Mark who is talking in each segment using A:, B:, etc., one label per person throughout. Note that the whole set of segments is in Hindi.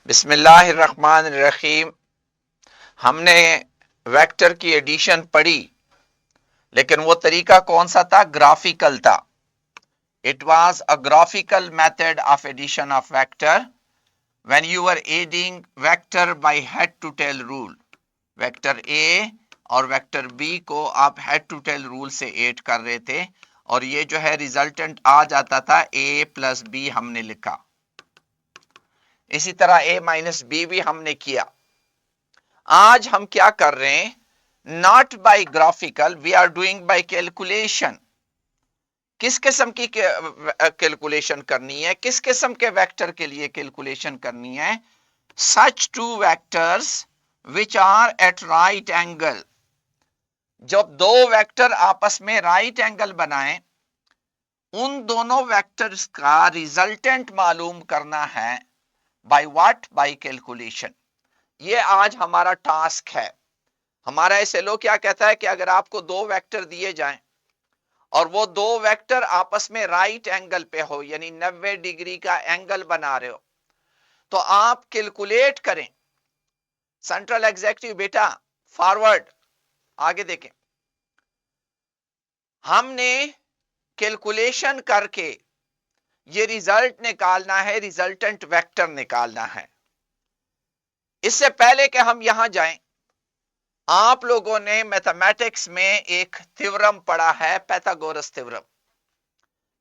A: बिस्मिल्लाहिर्रहमानिर्रहीम। हमने वेक्टर की एडिशन पढ़ी, लेकिन वो तरीका कौन सा था? ग्राफिकल था। It was a graphical method of addition of vector when you are adding vector by head to tail rule. Vector A और वेक्टर बी को आप हेड टू टेल रूल से एड कर रहे थे, और ये जो है रिजल्टेंट आ जाता था ए प्लस बी हमने लिखा। इसी तरह ए माइनस बी भी हमने किया। आज हम क्या कर रहे हैं? Not by graphical, we are doing by calculation. किस किस्म की कैलकुलेशन करनी है? किस किस्म के वेक्टर के लिए कैलकुलेशन करनी है? Such two vectors which are at right angle. जब दो वेक्टर आपस में राइट एंगल बनाएं, उन दोनों वेक्टर्स का रिजल्टेंट मालूम करना है। By what? By calculation. ये आज हमारा टास्क है। हमारा एसएलओ क्या कहता है कि अगर आपको दो वेक्टर दिए जाएं और वो दो वेक्टर आपस में राइट एंगल पे हो, यानी 90 डिग्री का एंगल बना रहे हो, तो आप कैलकुलेट करें। सेंट्रल एग्जेक्टिव बेटा फॉरवर्ड, आगे देखें। हमने कैलकुलेशन करके ये रिजल्ट निकालना है, रिजल्टेंट वेक्टर निकालना है। इससे पहले कि हम यहां जाएं, आप लोगों ने मैथमेटिक्स में एक थ्योरम पढ़ा है, पाइथागोरस थ्योरम।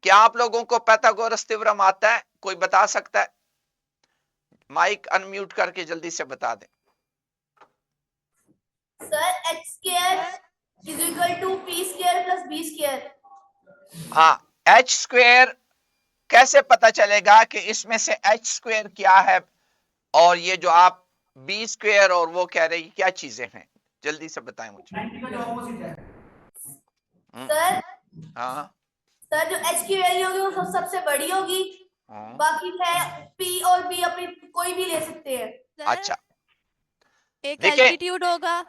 A: क्या आप लोगों को पाइथागोरस थ्योरम आता है? कोई बता सकता है? माइक अनम्यूट करके जल्दी से बता दें।
B: Sir H square is equal to P square plus B square.
A: हाँ, एच स्क्वायर कैसे पता चलेगा कि इसमें से एच स्क्वायर क्या है और ये जो आप बी स्क्वायर और वो कह रहे हैं क्या चीजें हैं? जल्दी से बताएं मुझे।
B: सर
A: हाँ
B: सर जो एच की वैल्यू होगी वो सबसे बड़ी होगी,
A: हाँ,
B: बाकी है पी और बी अपनी कोई भी ले सकते हैं।
A: अच्छा
C: एक
A: देखिए
C: एल्टीट्यूड होगा,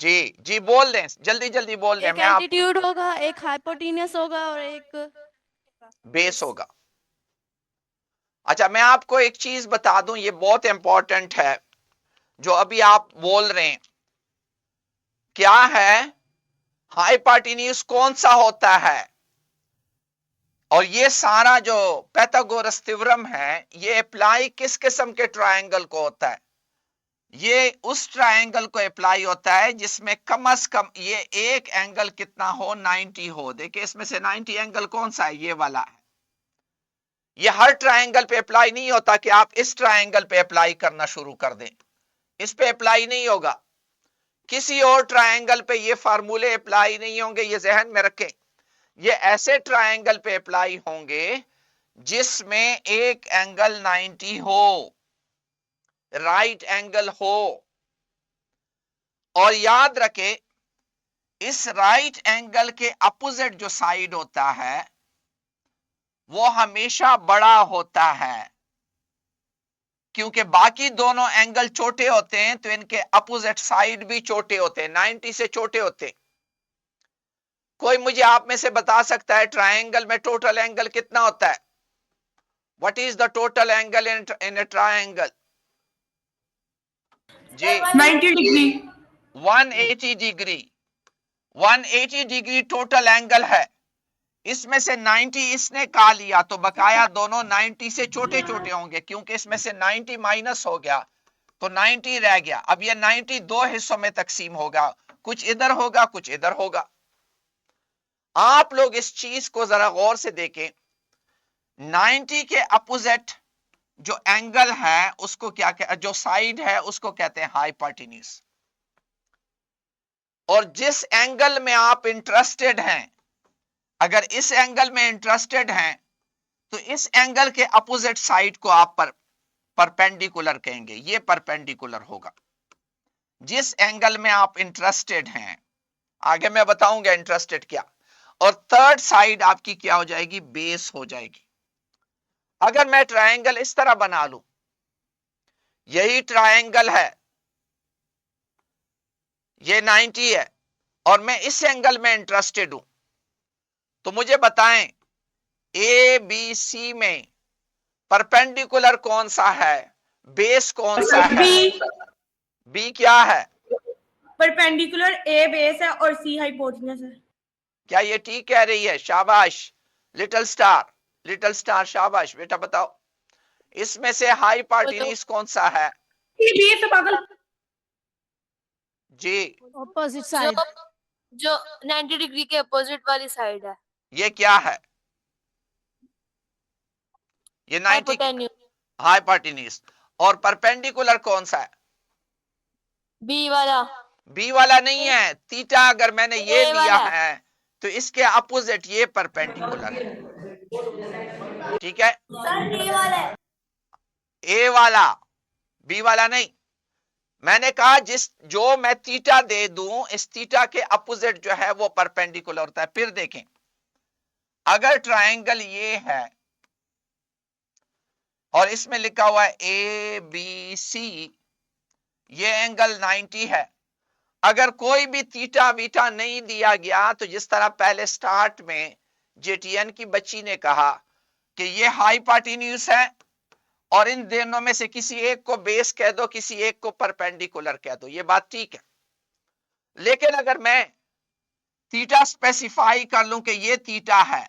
A: जी जी, बोल दें, जल्दी जल्दी बोल दें।
C: एक
A: मैं आप
C: एल्टीट्यूड होगा, एक हाइपोटेन्यूस होगा और एक
A: बेस होगा। अच्छा, मैं आपको एक चीज बता दूं, ये बहुत इंपॉर्टेंट है जो अभी आप बोल रहे हैं। क्या है हाइपोटेन्यूस? कौन सा होता है? और ये सारा जो पाइथागोरस थ्योरम है, ये अप्लाई किस किस्म के ट्रायंगल को होता है? ये उस ट्रायंगल को अप्लाई होता है जिसमें कम से कम ये एक एंगल कितना हो? 90 हो। देखिए इसमें से 90 एंगल कौन सा है? ये वाला है। ये हर ट्रायंगल पे अप्लाई नहीं होता कि आप इस ट्रायंगल पे अप्लाई करना शुरू कर दें। इस पे अप्लाई नहीं होगा। किसी और ट्रायंगल पे ये फार्मूले अप्लाई नहीं होंगे, ये जहन में रखें। ये ऐसे ट्रायंगल पे अप्लाई होंगे जिसमें एक एंगल 90 हो, राइट एंगल हो। और याद रखें, इस राइट एंगल के अपोजिट जो साइड होता है वो हमेशा बड़ा होता है, क्योंकि बाकी दोनों एंगल छोटे होते हैं तो इनके अपोजिट साइड भी छोटे होते हैं, 90 से छोटे होते हैं। कोई मुझे आप में से बता सकता है ट्रायंगल में टोटल एंगल कितना होता है? What is the total angle in a triangle? जी
B: 90 degree.
A: 180 degree. 180 degree total angle है। इसमें से 90 इसने खा लिया तो बकाया दोनों 90 से छोटे छोटे होंगे, क्योंकि इसमें से 90 माइनस हो गया तो 90 रह गया। अब ये 90 दो हिस्सों में तकसीम होगा, कुछ इधर होगा कुछ इधर होगा। आप लोग इस चीज को जरा गौर से देखें। 90 के अपोजिट जो एंगल है उसको क्या जो साइड है उसको कहते हैं हाइपोटेन्यूज। और जिस एंगल में आप इंटरेस्टेड हैं, अगर इस एंगल में इंटरेस्टेड हैं तो इस एंगल के अपोजिट साइड को आप परपेंडिकुलर कहेंगे। ये परपेंडिकुलर होगा जिस एंगल में आप इंटरेस्टेड हैं। आगे मैं बताऊंगा इंटरेस्टेड क्या। और थर्ड साइड आपकी क्या हो जाएगी? बेस हो जाएगी। अगर मैं ट्रायंगल इस तरह बना लूं, यही ट्रायंगल है, ये 90 है और मैं इस एंगल में इंटरेस्टेड हूं, तो मुझे बताएं ए बी सी में परपेंडिकुलर कौन सा है, बेस कौन सा है? बी क्या है?
D: परपेंडिकुलर ए बेस है और सी हाइपोटेन्यूज है।
A: क्या ये ठीक कह रही है? शाबाश लिटिल स्टार, शाबाश बेटा बताओ, इसमें से हाइपोटेन्यूज कौन सा है?
D: बी तो पागल
A: जी,
C: ऑपोजिट साइड।
E: जो 90 डिग्री के अपोजिट वाली साइड है,
A: ये क्या है? ये 90
E: हाइपोटेन्यूज।
A: हाइपोटेन्यूज। और परपेंडिकुलर कौन सा है?
E: बी वाला।
A: बी वाला नहीं है, थीटा अगर मैंने ये
E: ए
A: लिया
E: वाला
A: है तो इसके अपोजिट ये परपेंडिकुलर है, ठीक है?
B: सर ए वाला है।
A: ए वाला, बी वाला नहीं। मैंने कहा जो मैं थीटा दे दूं, इस थीटा के अपोजिट जो है वो परपेंडिकुलर होता है। फिर देखें, अगर ट्रायंगल ये है और इसमें लिखा हुआ है ए बी सी, ये एंगल 90 है। अगर कोई भी थीटा वीटा नहीं दिया गया तो जिस तरह पहले स्टार्ट में जेटीएन की बच्ची ने कहा कि ये हाइपोटेन्यूज है और इन दोनों में से किसी एक को बेस कह दो, किसी एक को परपेंडिकुलर कह दो, ये बात ठीक है। लेकिन अगर मैं थीटा स्पेसिफाई कर लूं कि ये थीटा है,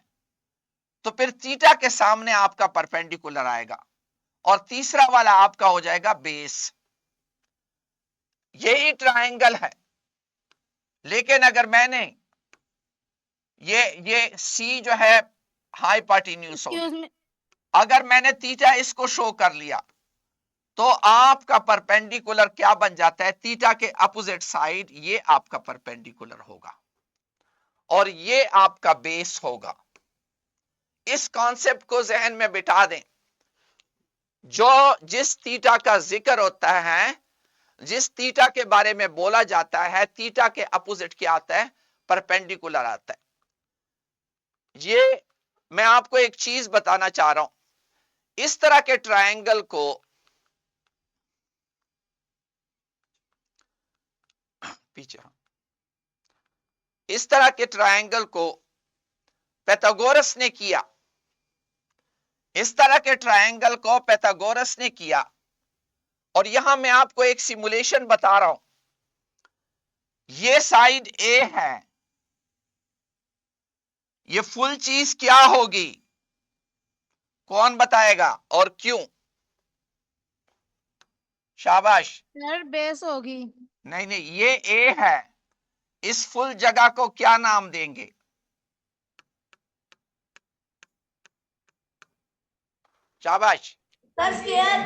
A: तो फिर थीटा के सामने आपका परपेंडिकुलर आएगा और तीसरा वाला आपका हो जाएगा बेस। यही ट्रायंगल है। लेकिन अगर मैंने ये सी जो है हाइपोटेन्यूज होगी, अगर मैंने थीटा इसको शो कर लिया तो आपका परपेंडिकुलर क्या बन जाता है? थीटा के अपोजिट साइड ये आपका परपेंडिकुलर होगा और ये आपका बेस होगा। इस कॉन्सेप्ट को जहन में बिठा दें। जिस थीटा का जिक्र होता है, जिस थीटा के बारे में बोला जाता है, थीटा के अपोजिट क्या आता है? परपेंडिकुलर आता है। ये मैं आपको एक चीज बताना चाह रहा हूं। इस तरह के ट्रायंगल को पीछे, इस तरह के ट्रायंगल को पैथागोरस ने किया। इस तरह के ट्रायंगल को पैथागोरस ने किया और यहां मैं आपको एक सिमुलेशन बता रहा हूं। ये साइड ए है, ये फुल चीज क्या होगी? कौन बताएगा और क्यों? शाबाश।
C: सर बेस होगी।
A: नहीं नहीं, ये ए है, इस फुल जगह को क्या नाम देंगे? शाबाश।
B: Sir square.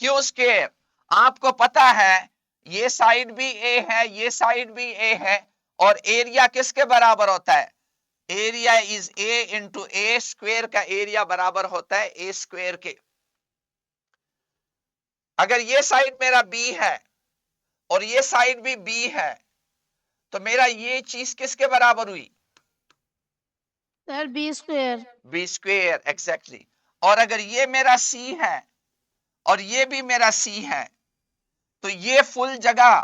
A: क्यों स्क्वायर? आपको पता है ये साइड भी ए है, ये साइड भी ए है, और एरिया किसके बराबर होता है? Area is a into A, square का एरिया बराबर होता है ए स्क्वायर के। अगर ये साइड मेरा बी है और ये साइड भी बी है तो मेरा ये चीज किसके बराबर हुई?
C: Sir B square.
A: B square, exactly. और अगर ये मेरा सी है और ये भी मेरा सी है तो ये फुल जगह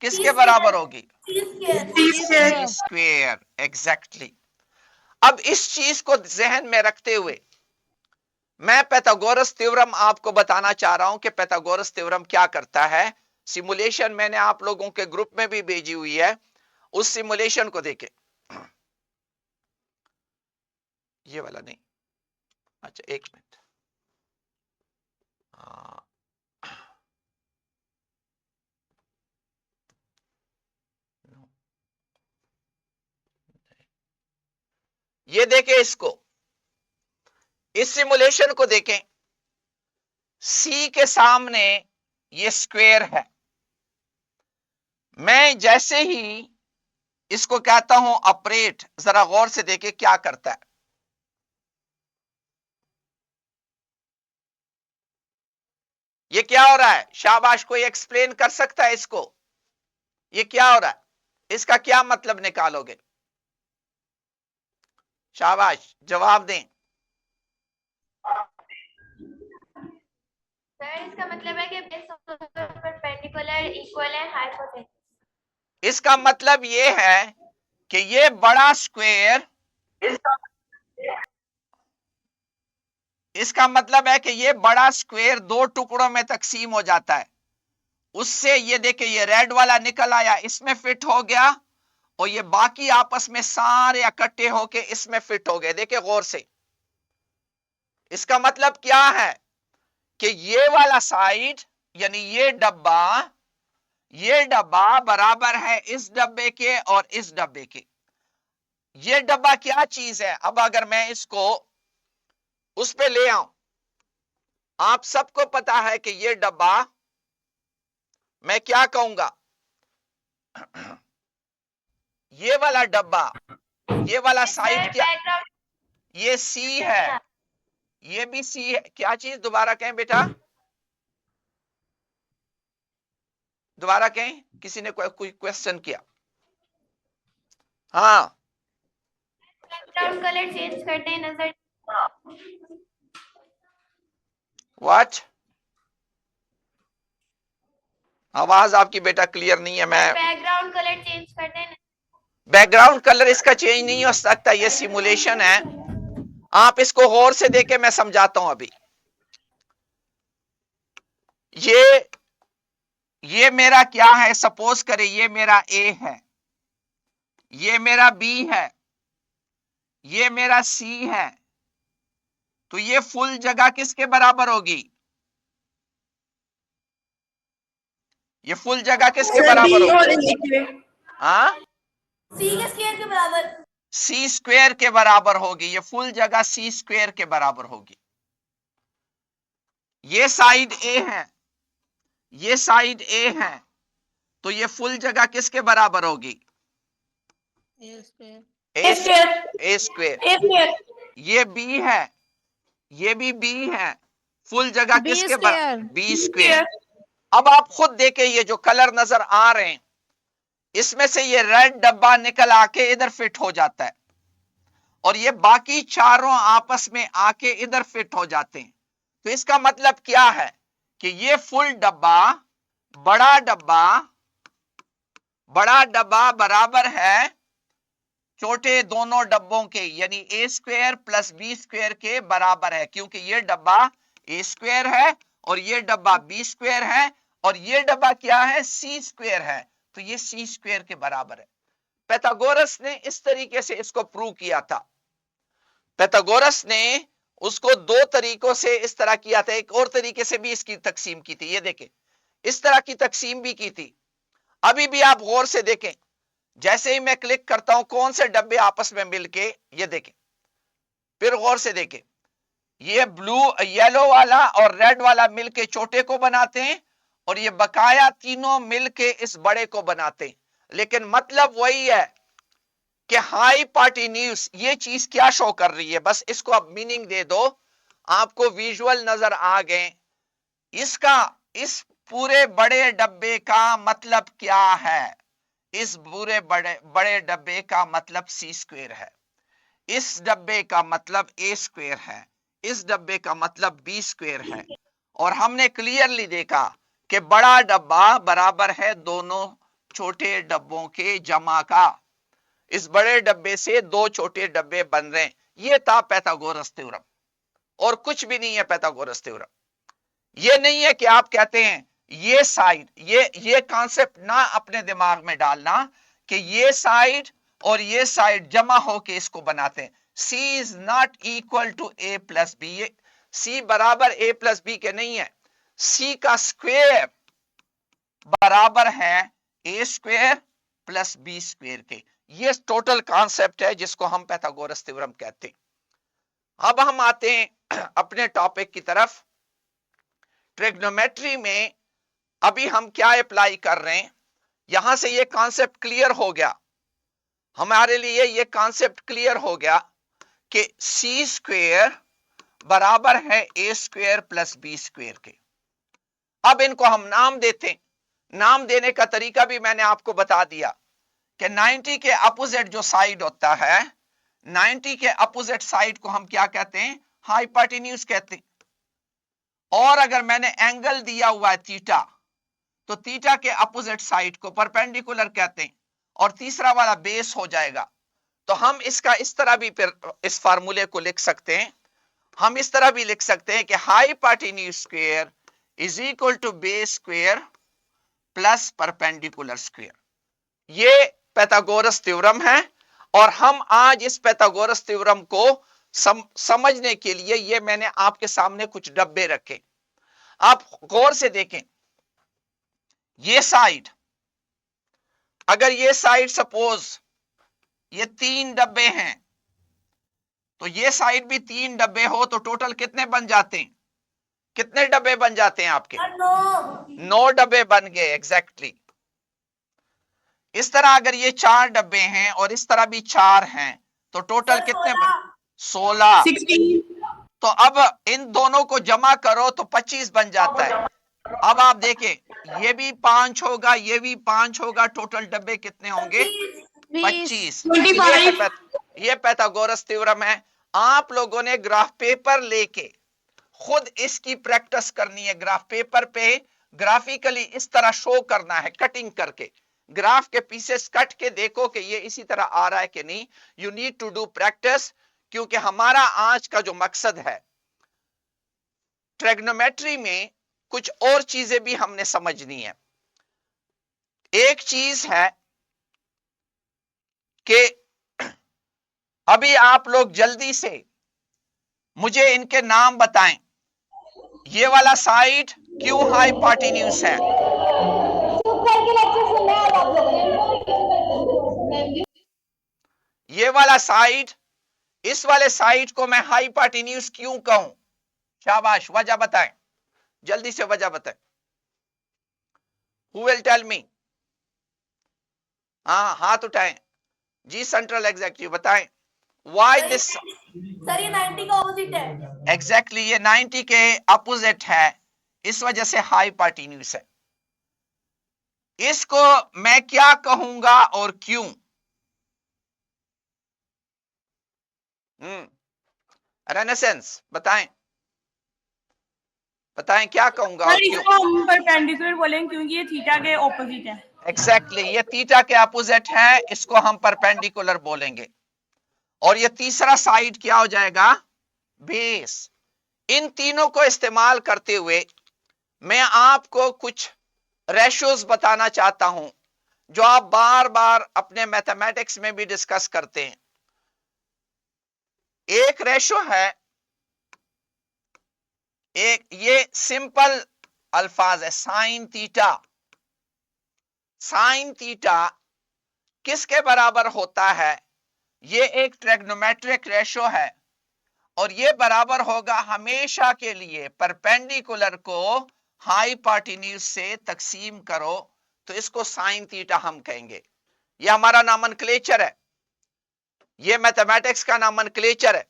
A: किसके बराबर होगी?
B: स्क्वायर।
A: Square, exactly. अब इस चीज को जहन में रखते हुए मैं पैथागोरस थ्योरम आपको बताना चाह रहा हूं कि पैथागोरस थ्योरम क्या करता है। सिमुलेशन मैंने आप लोगों के ग्रुप में भी भेजी हुई है, उस सिमुलेशन को देखें। ये वाला नहीं, अच्छा एक मिनट। ये देखें, इसको, इस सिमुलेशन को देखें। सी के सामने ये स्क्वायर है। मैं जैसे ही इसको कहता हूं ऑपरेट, जरा गौर से देखें क्या करता है। ये क्या हो रहा है? शाबाश, कोई एक्सप्लेन कर सकता है इसको? ये क्या हो रहा है? इसका क्या मतलब निकालोगे? शाबाश, जवाब दें।
F: सर इसका मतलब है कि बेस परपेंडिकुलर इक्वल है हाइपोटेन्यूज।
A: इसका मतलब ये है कि ये बड़ा स्क्वायर इसका मतलब है कि ये बड़ा स्क्वायर दो टुकड़ों में तकसीम हो जाता है। उससे ये देखिए ये रेड वाला निकल आया, इसमें फिट हो गया, और ये बाकी आपस में सारे इकट्ठे होके इसमें फिट हो गए। देखिए गौर से, इसका मतलब क्या है कि ये वाला साइड यानी ये डब्बा बराबर है इस डब्बे के और इस डब्बे के। ये डब्बा क्या चीज है? अब अगर मैं इसको उस पे ले आऊं, आप सबको पता है कि ये डब्बा, मैं क्या कहूंगा, ये वाला डब्बा, ये वाला साइड क्या,
F: बैकग्राउंड
A: ये सी है, ये भी सी है। क्या चीज? दोबारा कहें बेटा, दोबारा कहें। किसी ने कोई क्वेश्चन किया? हाँ,
F: बैकग्राउंड कलर चेंज करते हैं नजर।
A: व्हाट? आवाज आपकी बेटा क्लियर नहीं है। मैं
F: बैकग्राउंड कलर चेंज करते हैं।
A: बैकग्राउंड कलर इसका चेंज नहीं हो सकता, ये सिमुलेशन है। आप इसको गौर से देखें, मैं समझाता हूं। अभी ये मेरा क्या है? सपोज करें ये मेरा ए है, ये मेरा बी है, ये मेरा सी है, तो ये फुल जगह किसके बराबर होगी? ये फुल जगह किसके बराबर होगी? हाँ,
B: सी के स्क्वायर के बराबर।
A: सी स्क्वायर के बराबर होगी। ये फुल जगह सी स्क्वायर के बराबर होगी। ये साइड ए है, ये साइड ए है, तो ये फुल जगह किसके बराबर होगी?
C: ए स्क्वायर।
A: ए स्क्वायर। ये बी है, ये भी बी है, फुल जगह
C: बी
A: किसके
C: स्क्वायर।
A: बराबर? B square. अब आप खुद देखें, ये जो कलर नजर आ रहे हैं, इसमें से ये रेड डब्बा निकल आके इधर फिट हो जाता है, और ये बाकी चारों आपस में आके इधर फिट हो जाते हैं। तो इसका मतलब क्या है कि ये फुल डब्बा, बड़ा डब्बा बराबर है छोटे दोनों डब्बों के, यानी ए स्क्वायर प्लस बी स्क्वायर के बराबर है, क्योंकि ये डब्बा ए स्क्वायर है और ये डब्बा बी स्क्वायर है, और ये डब्बा क्या है? सी स्क्वायर है, तो ये सी स्क्वायर के बराबर है। पैथागोरस ने इस तरीके से इसको प्रूव किया था। पैथागोरस ने उसको दो तरीकों से इस तरह किया था, एक और तरीके से भी इसकी तकसीम की थी। ये देखें, इस तरह की तकसीम भी की थी। अभी भी आप गौर से देखें, जैसे ही मैं क्लिक करता हूं कौन से डब्बे आपस में मिलके, ये देखें, फिर गौर से देखें, ये ब्लू येलो वाला और रेड वाला मिलके छोटे को बनाते हैं, और ये बकाया तीनों मिलके इस बड़े को बनाते हैं। लेकिन मतलब वही है कि हाइपोटेन्यूज, ये चीज क्या शो कर रही है? बस इसको अब मीनिंग दे दो, आपको विजुअल नजर आ गए। इसका इस पूरे बड़े डब्बे का मतलब क्या है? इस पूरे बड़े डब्बे का मतलब सी स्क्वायर है, इस डब्बे का मतलब ए स्क्वायर है, इस डब्बे का मतलब बी स्क्वायर है। और हमने क्लियरली देखा कि बड़ा डब्बा बराबर है दोनों छोटे डब्बों के जमा का। इस बड़े डब्बे से दो छोटे डब्बे बन रहे हैं। ये था पैथागोरस थ्योरम, और कुछ भी नहीं है पैथागोरस थ्योरम। ये नहीं है कि आप कहते हैं ये साइड, ये कॉन्सेप्ट ना अपने दिमाग में डालना कि ये साइड और ये साइड जमा होके इसको बनाते हैं। C is not equal to A plus B. C बराबर A प्लस बी के नहीं है। C का स्क्वायर बराबर है A square plus B square के। ये टोटल कॉन्सेप्ट है जिसको हम पैथागोरस थ्योरम कहते हैं। अब हम आते हैं अपने टॉपिक की तरफ। ट्रिग्नोमेट्री में अभी हम क्या अप्लाई कर रहे हैं? यहां से ये कॉन्सेप्ट क्लियर हो गया हमारे लिए, ये कॉन्सेप्ट क्लियर हो गया कि सी स्क्वायर बराबर है ए स्क्वायर प्लस बी स्क्वायर के। अब इनको हम नाम देते हैं। नाम देने का तरीका भी मैंने आपको बता दिया कि 90 के अपोजिट जो साइड होता है, 90 के अपोजिट साइड को हम क्या कहते हैं? हाइपोटेन्यूज कहते हैं। और अगर मैंने एंगल दिया हुआ है थीटा, तो थीटा के अपोजिट साइड को परपेंडिकुलर कहते हैं, और तीसरा वाला बेस हो जाएगा। तो हम इसका इस तरह भी फिर इस फार्मूले को लिख सकते हैं, हम इस तरह भी लिख सकते हैं कि hypotenuse square is equal to base square plus perpendicular square. ये पाइथागोरस थ्योरम है और हम आज इस पाइथागोरस थ्योरम को समझने के लिए ये मैंने आपके सामने कुछ डब्बे रखे। आप गौर से देखें, ये साइड, अगर ये साइड सपोज ये 3 डब्बे हैं तो ये साइड भी 3 डब्बे हो तो टोटल कितने बन जाते हैं? कितने डब्बे बन जाते हैं आपके? 9 डब्बे बन गए एग्जैक्टली। इस तरह अगर ये 4 डब्बे हैं और इस तरह भी 4 हैं तो टोटल कितने बन? 16।
D: 16।
A: तो अब इन दोनों को जमा करो तो 25 बन जाता है। अब आप देखें, ये भी 5 होगा, ये भी 5 होगा, टोटल डब्बे कितने होंगे? 25।
D: 25।
A: ये पाइथागोरस थ्योरम है। आप लोगों ने ग्राफ पेपर लेके खुद इसकी प्रैक्टिस करनी है। ग्राफ पेपर पे ग्राफिकली इस तरह शो करना है, कटिंग करके ग्राफ के पीसेस कट के देखो कि ये इसी तरह आ रहा है कि नहीं। You need to do practice, क्योंकि हमारा आज का जो मकसद है ट्रिग्नोमेट्री में कुछ और चीजें भी हमने समझनी है। एक चीज है कि अभी आप लोग जल्दी से मुझे इनके नाम बताएं। ये वाला साइड क्यों हाइपोटेन्यूज है? ये वाला साइड, इस वाले साइड को मैं हाइपोटेन्यूज क्यों कहूं? शाबाश, वजह बताएं, जल्दी से वजह बताएं। Who will tell me? हाँ, हाथ उठाएं जी। सेंट्रल एग्जीक्यूटिव बताएं। Why this?
B: सर ये 90 का ऑपोजिट है।
A: एग्जैक्टली ये 90 के अपोजिट है, इस वजह से हाइपोटेन्यूज है। इसको मैं क्या कहूंगा और क्यों? रेनेसेंस बताएं, बताएं क्या कहूंगा और क्यों?
D: इसको हम परपेंडिकुलर बोलेंगे क्योंकि ये थीटा के ऑपोजिट है।
A: एग्जैक्टली ये थीटा के अपोजिट है, इसको हम परपेंडिकुलर बोलेंगे। और ये तीसरा साइड क्या हो जाएगा? बेस। इन तीनों को इस्तेमाल करते हुए मैं आपको कुछ रेशोज बताना चाहता हूं जो आप बार बार अपने मैथमेटिक्स में भी डिस्कस करते हैं। एक रेशो है, एक ये सिंपल अल्फाज है, साइन थीटा। साइन थीटा किसके बराबर होता है? ये एक ट्रिग्नोमेट्रिक रेशो है और ये बराबर होगा हमेशा के लिए परपेंडिकुलर को हाइपोटेन्यूज से तकसीम करो तो इसको साइन थीटा हम कहेंगे। ये हमारा नॉमेनक्लेचर है, ये मैथमेटिक्स का नॉमेनक्लेचर है।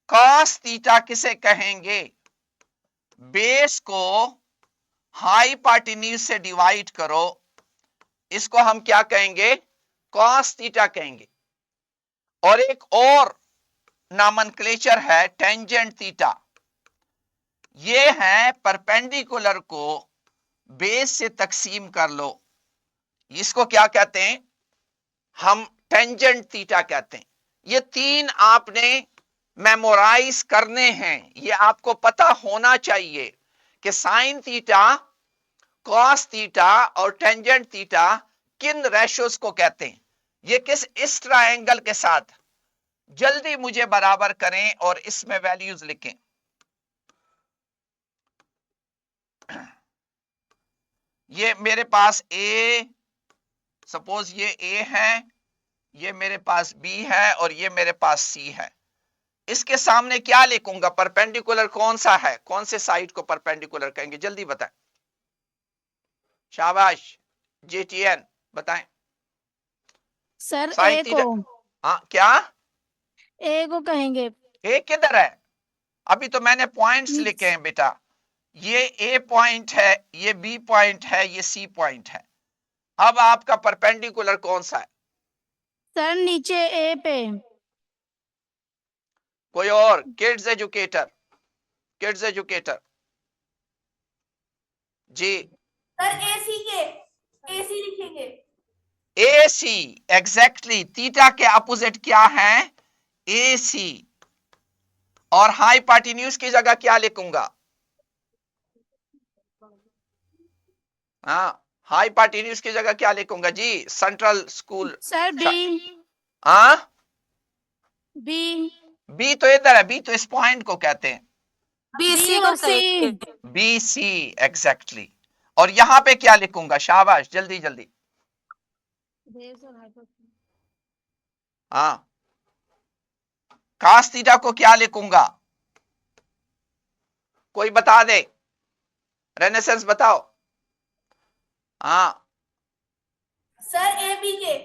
A: कॉस थीटा किसे कहेंगे? बेस को हाइपोटेन्यूज से डिवाइड करो, इसको हम क्या कहेंगे? कॉस थीटा कहेंगे। और एक और नॉमेनक्लेचर है टेंजेंट थीटा। ये है परपेंडिकुलर को बेस से तकसीम कर लो, इसको क्या कहते हैं? हम टेंजेंट थीटा कहते हैं। ये तीन आपने मेमोराइज करने हैं। ये आपको पता होना चाहिए कि साइन थीटा, कॉस थीटा और टेंजेंट थीटा किन रेशोस को कहते हैं। ये किस इस ट्रायंगल के साथ। जल्दी मुझे बराबर करें और इसमें वैल्यूज लिखें। ये मेरे पास ए, सपोज ये ए है, ये मेरे पास बी है और ये मेरे पास सी है। इसके सामने क्या लिखूंगा? परपेंडिकुलर कौन सा है? कौन से साइड को परपेंडिकुलर कहेंगे? जल्दी बताएं। शाबाश JTN बताएं।
C: सर
A: साइन
C: ए
A: थीटा।
C: को
A: हाँ क्या?
C: ए को कहेंगे।
A: ए किधर है? अभी तो मैंने पॉइंट्स लिखे हैं बेटा। ये ए पॉइंट है, ये बी पॉइंट है, ये सी पॉइंट है। अब आपका परपेंडिकुलर कौन सा है?
C: सर नीचे ए पे।
A: कोई और? किड्स एजुकेटर, किड्स एजुकेटर जी।
B: सर एसी के एसी लिखेंगे।
A: AC exactly. थीटा के अपोजिट क्या है? AC। और हाइपोटेन्यूज की जगह क्या लिखूंगा? हाँ, हाइपोटेन्यूज की जगह क्या लिखूंगा जी? Central school.
C: Sir B.
A: हाँ,
C: बी।
A: बी तो इधर है, बी तो इस पॉइंट को कहते हैं।
E: BC
C: और
E: को कहेंगे।
C: सी।
A: B C exactly. और यहां पे क्या लिखूंगा? शाबाश, जल्दी जल्दी। हाँ, कास थीटा को क्या लिखूंगा? कोई बता दे, रेनेसेंस बताओ। हाँ,
B: सर ए बी के।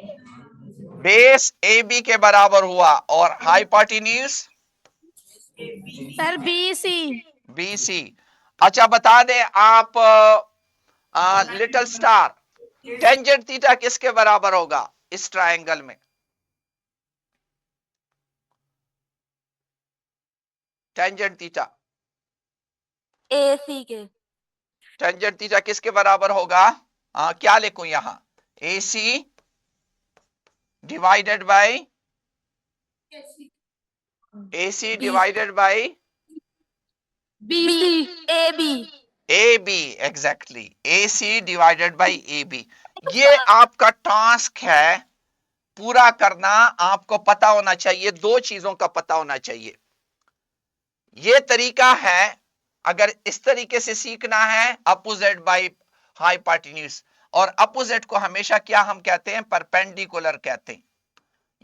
A: बेस ए बी के बराबर हुआ और hypotenuse
C: sir B C.
A: B C. अच्छा बता दे आप लिटिल स्टार, टेंजेंट थीटा किसके बराबर होगा इस ट्रायंगल में? टेंजेंट थीटा,
E: AC के।
A: टेंजेंट थीटा किसके बराबर होगा? क्या लिखूं यहां? A C divided by AC divided by
E: BC। AB।
A: A B, exactly, AC divided by A B. ये आपका टास्क है पूरा करना। आपको पता होना चाहिए, दो चीजों का पता होना चाहिए। ये तरीका है, अगर इस तरीके से सीखना है, अपोजिट बाय हाइपोटेन्यूज। और अपोजिट को हमेशा क्या हम कहते हैं? परपेंडिकुलर कहते हैं।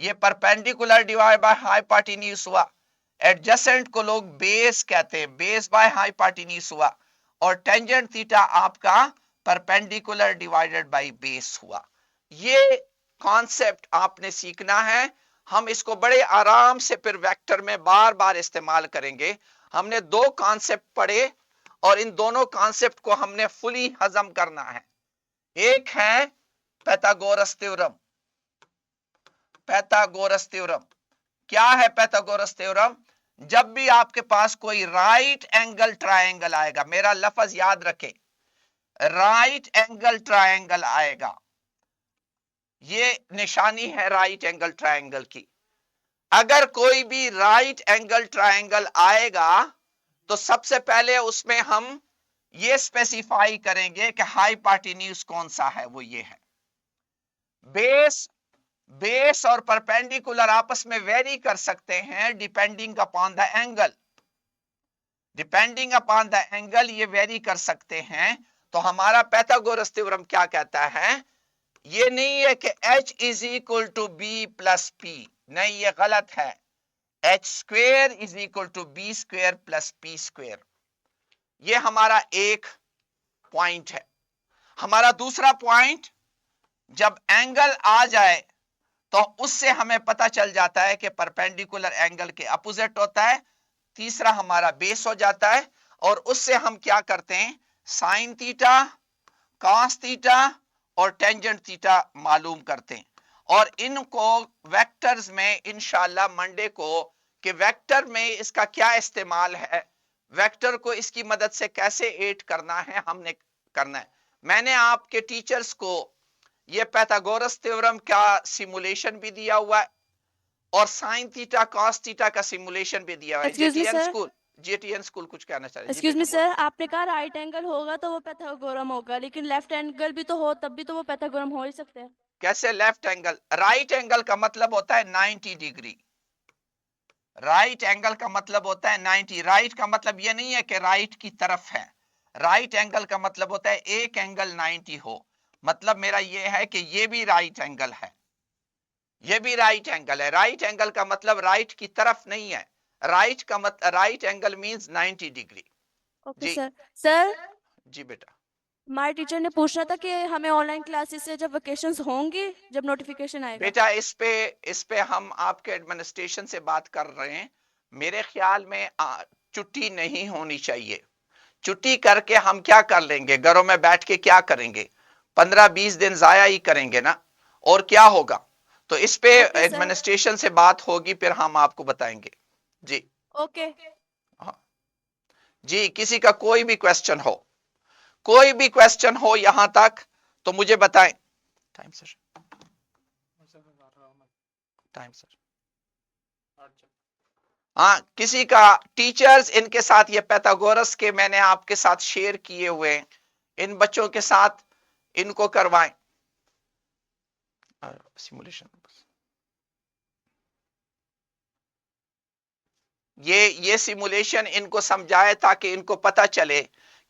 A: ये परपेंडिकुलर डिवाइड बाय हाइपोटेन्यूज हुआ। एडजेसेंट को लोग बेस कहते हैं, बेस बाय हाइपोटेन्यूज हुआ। और टेंजेंट थीटा आपका परपेंडिकुलर डिवाइडेड बाय बेस हुआ। ये कॉन्सेप्ट आपने सीखना है। हम इसको बड़े आराम से फिर वेक्टर में बार बार इस्तेमाल करेंगे। हमने दो कॉन्सेप्ट पढ़े और इन दोनों कॉन्सेप्ट को हमने फुली हजम करना है। एक है पैथागोरस थ्योरम। पैथागोरस थ्योरम क्या है? पैथागोरस थ्योरम, जब भी आपके पास कोई राइट एंगल ट्रायंगल आएगा, मेरा लफ्ज याद रखें, राइट एंगल ट्रायंगल आएगा, ये निशानी है राइट एंगल ट्रायंगल की। अगर कोई भी राइट एंगल ट्रायंगल आएगा तो सबसे पहले उसमें हम ये स्पेसिफाई करेंगे कि हाइपोटेन्यूज कौन सा है, वो ये है। बेस और परपेंडिकुलर आपस में वेरी कर सकते हैं depending upon the angle. Depending upon the angle ये वेरी कर सकते हैं। तो हमारा पैथागोरस थ्योरम क्या कहता है? ये नहीं है कि H is equal to B plus P, नहीं, ये गलत है। H square is equal to B square plus P square. ये हमारा एक पॉइंट है। हमारा दूसरा पॉइंट, जब एंगल आ जाए तो उससे हमें पता चल जाता है कि परपेंडिकुलर एंगल के अपोजिट होता है। तीसरा हमारा बेस हो जाता है और उससे हम क्या करते हैं? साइन थीटा, कॉस थीटा और टेंजेंट थीटा मालूम करते हैं। और इनको वेक्टर्स में इंशाल्लाह मंडे को, कि वेक्टर में इसका क्या इस्तेमाल है, वेक्टर को इसकी मदद से कैसे एड करना है, हमने करना है। मैंने आपके टीचर्स को ये पैथागोरस थ्योरम का सिमुलेशन भी दिया हुआ है और साइन थीटा कॉस थीटा का सिमुलेशन भी दिया हुआ है।
G: Excuse me,
A: JTN
G: sir.
A: School, JTN school कुछ कहना चाह रहे हैं? जी
G: एक्सक्यूज मी
A: बेटा बोलो।
G: सर, आपने कहा राइट एंगल होगा तो वो पैथागोरम होगा, लेकिन लेफ्ट एंगल भी तो हो तब भी तो वो पैथागोरम हो ही सकते हैं।
A: कैसे लेफ्ट एंगल? राइट एंगल का मतलब होता है 90 डिग्री। राइट एंगल का मतलब होता है 90। राइट का मतलब ये नहीं है कि राइट की तरफ है। राइट एंगल का मतलब होता है एक एंगल 90 हो। मतलब मेरा ये है कि ये भी राइट एंगल है, ये भी राइट एंगल है। राइट एंगल का मतलब राइट की तरफ नहीं है। राइट का मतलब, right angle means 90 degree.
G: Okay
A: जी
G: सर। सर,
A: जी बेटा।
G: हमारे टीचर ने पूछना था कि हमें ऑनलाइन क्लासेस से जब वेकेशंस होंगे, जब नोटिफिकेशन आएगा।
A: बेटा इस पे हम आपके एडमिनिस्ट्रेशन से बात कर रहे हैं। मेरे ख्याल में छुट्टी नहीं होनी चाहिए। छुट्टी करके हम क्या कर लेंगे? घरों में बैठ के क्या करेंगे? 15-20 दिन जाया ही करेंगे ना, और क्या होगा? तो इस पे
G: ओके सर।
A: एडमिनिस्ट्रेशन से बात होगी, फिर हम आपको बताएंगे। जी
G: ओके।
A: हाँ जी, किसी का कोई भी क्वेश्चन हो, कोई भी क्वेश्चन हो यहां तक तो मुझे बताएं। टाइम सर, टाइम सर, हाँ, किसी का टीचर्स इनके साथ ये पैथागोरस के मैंने आपके साथ शेयर किए हुए हैं, इन बच्चों के साथ इनको करवाएं सिमुलेशन। ये सिमुलेशन इनको समझाए ताकि इनको पता चले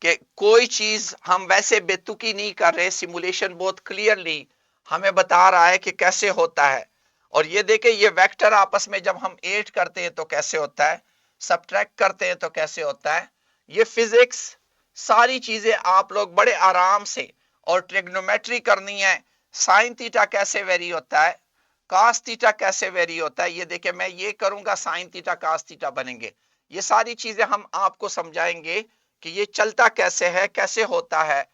A: कि कोई चीज हम वैसे बेतुकी नहीं कर रहे, सिमुलेशन बहुत क्लियरली हमें बता रहा है कि कैसे होता है। और ये देखें, ये वेक्टर आपस में जब हम ऐड करते हैं तो कैसे होता है, सब्ट्रैक्ट करते हैं तो कैसे होता है। ये फिजिक्स सारी चीजें आप लोग बड़े आराम से, और ट्रिग्नोमेट्री करनी है, साइन थीटा कैसे वेरी होता है, कास थीटा कैसे वेरी होता है। ये देखें, मैं ये करूंगा साइन थीटा कास थीटा बनेंगे। ये सारी चीजें हम आपको समझाएंगे कि ये चलता कैसे है, कैसे होता है।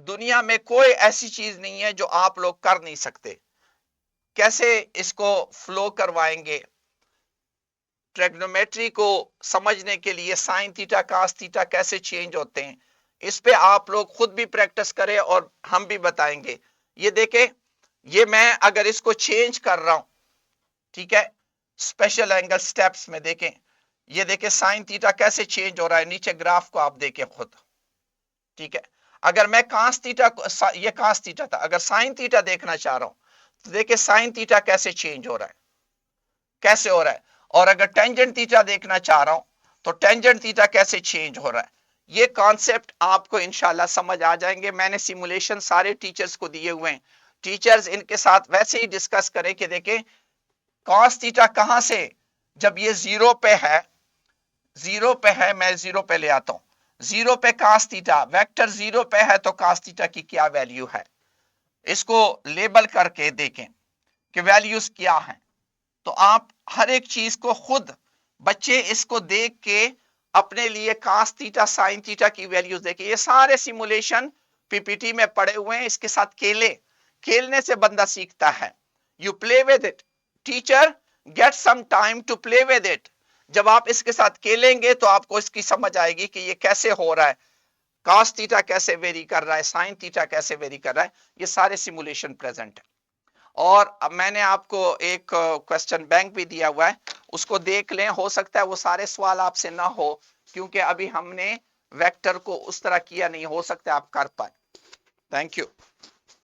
A: दुनिया में कोई ऐसी चीज नहीं है जो आप लोग कर नहीं सकते। कैसे इसको फ्लो करवाएंगे, ट्रिग्नोमेट्री को समझने के लिए साइन थीटा कास थीटा कैसे चेंज होते हैं, इस पे आप लोग खुद भी प्रैक्टिस करें और हम भी बताएंगे। ये देखें, ये मैं अगर इसको चेंज कर रहा हूं, ठीक है, स्पेशल एंगल स्टेप्स में देखें, ये देखें साइन थीटा कैसे चेंज हो रहा है, नीचे ग्राफ को आप देखें खुद, ठीक है। अगर मैं कास थीटा को, ये कास थीटा था, अगर साइन थीटा देखना चाह रहा हूं तो देखिए साइन थीटा कैसे चेंज हो रहा है, कैसे हो रहा है। और अगर टेंजेंट थीटा देखना चाह रहा हूं तो टेंजेंट थीटा कैसे चेंज हो रहा है। ये कॉन्सेप्ट आपको इंशाल्लाह समझ आ जाएंगे। मैंने सिमुलेशन सारे टीचर्स को दिए हुए हैं, टीचर्स इनके साथ वैसे ही डिस्कस करें कि देखें कॉस थीटा कहां से, जब ये जीरो पे है, जीरो पे है, मैं जीरो पे ले आता हूं, जीरो पे कास थीटा, वेक्टर जीरो पे है तो कास थीटा की क्या वैल्यू है, इसको लेबल करके देखें कि वैल्यूज क्या हैं। तो आप हर एक चीज को खुद बच्चे इसको देख के अपने लिए कास थीटा साइन थीटा की वैल्यूज देखें। ये सारे सिमुलेशन पीपीटी में पड़े हुए हैं, इसके साथ खेलने से बंदा सीखता है। You play with it, teacher get some time to play with it. जब आप इसके साथ खेलेंगे तो आपको इसकी समझ आएगी कि ये कैसे हो रहा है, कास थीटा कैसे वेरी कर रहा है, साइन थीटा कैसे वेरी कर रहा है। ये सारे सिमुलेशन प्रेजेंट है। और अब मैंने आपको एक क्वेश्चन बैंक भी दिया हुआ है, उसको देख लें। हो सकता है वो सारे सवाल आपसे ना हो, क्योंकि अभी हमने वेक्टर को उस तरह किया नहीं, हो सकता है आप कर पाए। Thank you.